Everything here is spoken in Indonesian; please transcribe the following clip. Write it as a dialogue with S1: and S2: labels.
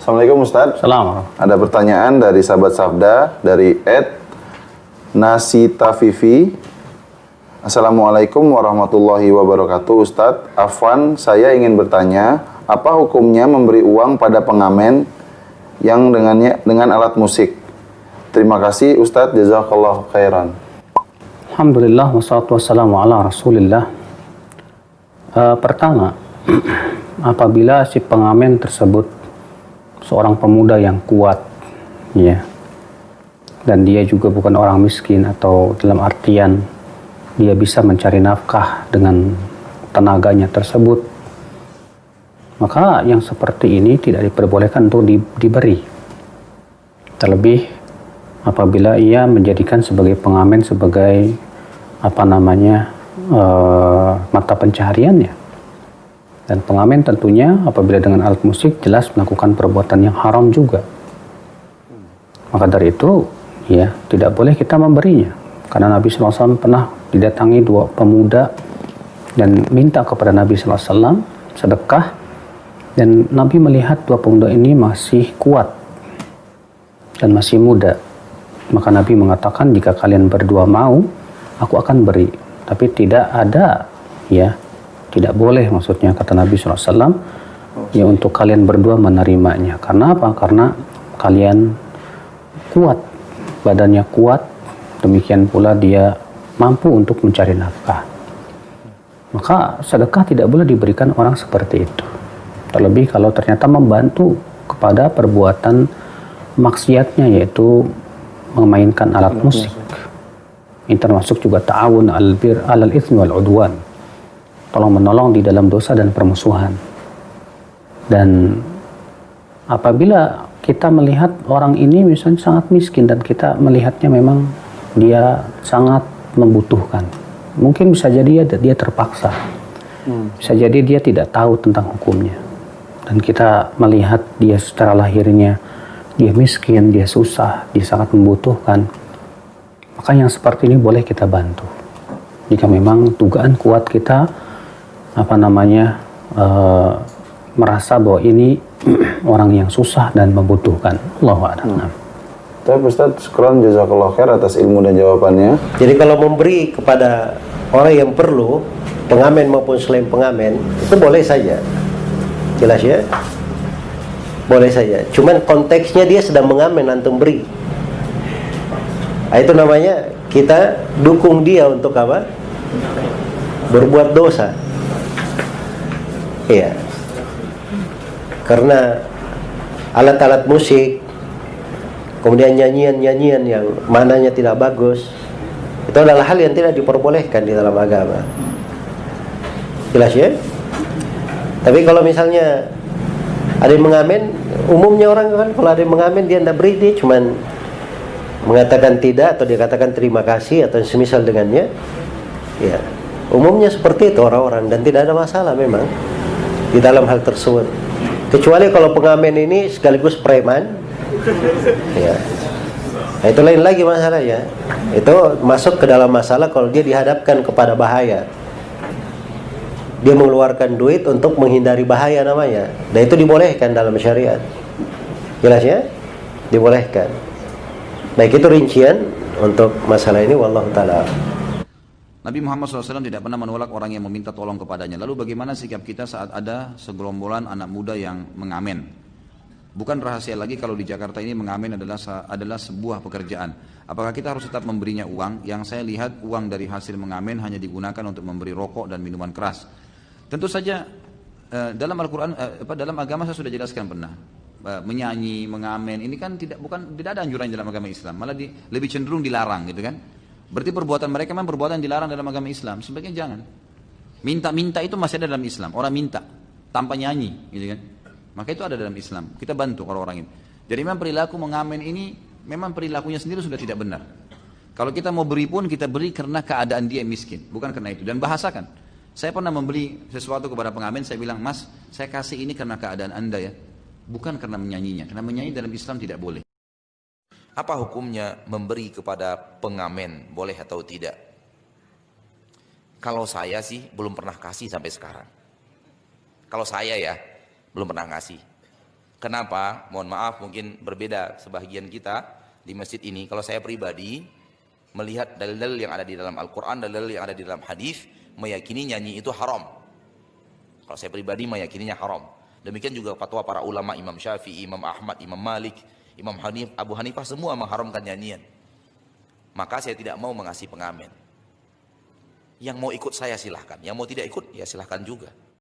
S1: Assalamualaikum Ustaz.
S2: Assalamualaikum.
S1: Ada pertanyaan dari sahabat Sabda dari Nasita Vivi. Assalamualaikum warahmatullahi wabarakatuh. Ustaz, Afwan, saya ingin bertanya, apa hukumnya memberi uang pada pengamen yang dengan alat musik? Terima kasih Ustaz, jazakallahu khairan.
S2: Alhamdulillah, wassalatu wassalamu ala rasulillah. Pertama, apabila si pengamen tersebut seorang pemuda yang kuat, ya, dan dia juga bukan orang miskin, atau dalam artian dia bisa mencari nafkah dengan tenaganya tersebut, maka yang seperti ini tidak diperbolehkan untuk diberi. Terlebih apabila ia menjadikan sebagai pengamen sebagai mata pencahariannya. Dan pengamen tentunya apabila dengan alat musik jelas melakukan perbuatan yang haram juga. Maka dari itu, ya, tidak boleh kita memberinya. Karena Nabi SAW pernah didatangi dua pemuda dan minta kepada Nabi SAW sedekah. Dan Nabi melihat dua pemuda ini masih kuat dan masih muda. Maka Nabi mengatakan, jika kalian berdua mau, aku akan beri. Tapi tidak ada, ya, tidak boleh, maksudnya kata Nabi SAW, ya, untuk kalian berdua menerimanya. Karena apa? Karena kalian kuat, badannya kuat, demikian pula dia mampu untuk mencari nafkah. Maka sedekah tidak boleh diberikan orang seperti itu. Terlebih kalau ternyata membantu kepada perbuatan maksiatnya, yaitu memainkan alat musik. Ini termasuk juga ta'awun alal itsmi wal udwan, tolong menolong di dalam dosa dan permusuhan. Dan apabila kita melihat orang ini misalnya sangat miskin dan kita melihatnya memang dia sangat membutuhkan, mungkin bisa jadi dia terpaksa, bisa jadi dia tidak tahu tentang hukumnya, dan kita melihat dia secara lahirnya dia miskin, dia susah, dia sangat membutuhkan, maka yang seperti ini boleh kita bantu jika memang dugaan kuat kita merasa bahwa ini orang yang susah dan membutuhkan. Allahu a'lam.
S1: Tapi Ustaz, syukran jazakallahu khair atas ilmu dan jawabannya.
S3: Jadi kalau memberi kepada orang yang perlu, pengamen maupun selain pengamen, itu boleh saja. Jelas ya? Boleh saja. Cuman konteksnya dia sedang mengamen, antum beri. Nah, itu namanya kita dukung dia untuk apa? Berbuat dosa. Iya. Karena alat-alat musik, kemudian nyanyian-nyanyian yang mananya tidak bagus, itu adalah hal yang tidak diperbolehkan di dalam agama. Jelas ya? Tapi kalau misalnya ada yang mengamen, umumnya orang kan kalau ada yang mengamen dia tidak beri, dia cuman mengatakan tidak atau dia katakan terima kasih atau semisal dengannya. Ya, umumnya seperti itu orang-orang, dan tidak ada masalah memang di dalam hal tersebut. Kecuali kalau pengamen ini sekaligus preman, ya, nah, itu lain lagi masalahnya. Itu masuk ke dalam masalah kalau dia dihadapkan kepada bahaya, dia mengeluarkan duit untuk menghindari bahaya namanya. Nah, itu dibolehkan dalam syariat. Jelas ya? Dibolehkan. Baik, itu rincian untuk masalah ini, wallahu ta'ala.
S4: Nabi Muhammad SAW tidak pernah menolak orang yang meminta tolong kepadanya. Lalu bagaimana sikap kita saat ada segerombolan anak muda yang mengamen? Bukan rahasia lagi kalau di Jakarta ini mengamen adalah sebuah pekerjaan. Apakah kita harus tetap memberinya uang? Yang saya lihat uang dari hasil mengamen hanya digunakan untuk memberi rokok dan minuman keras. Tentu saja dalam Al-Quran, dalam agama saya sudah jelaskan pernah. Menyanyi, mengamen, ini kan tidak ada anjuran dalam agama Islam. Malah lebih cenderung dilarang gitu kan. Berarti perbuatan mereka memang perbuatan dilarang dalam agama Islam. Sebaiknya jangan. Minta-minta itu masih ada dalam Islam. Orang minta tanpa nyanyi, gitu kan. Maka itu ada dalam Islam. Kita bantu orang-orang ini. Jadi memang perilaku mengamen ini memang perilakunya sendiri sudah tidak benar. Kalau kita mau beri pun kita beri karena keadaan dia miskin, bukan karena itu. Dan bahasakan. Saya pernah membeli sesuatu kepada pengamen, saya bilang, "Mas, saya kasih ini karena keadaan Anda ya. Bukan karena menyanyinya. Karena menyanyi dalam Islam tidak boleh."
S5: Apa hukumnya memberi kepada pengamen, boleh atau tidak? Kalau saya sih belum pernah kasih sampai sekarang. Kalau saya ya, belum pernah kasih. Kenapa? Mohon maaf, mungkin berbeda sebagian kita di masjid ini. Kalau saya pribadi melihat dalil-dalil yang ada di dalam Al-Quran, dalil yang ada di dalam hadis, meyakini nyanyi itu haram. Kalau saya pribadi meyakininya haram. Demikian juga fatwa para ulama, Imam Syafi'i, Imam Ahmad, Imam Malik, Imam Abu Hanifah, semua mengharamkan nyanyian. Maka saya tidak mau mengasih pengamen. Yang mau ikut saya silahkan, yang mau tidak ikut ya silahkan juga.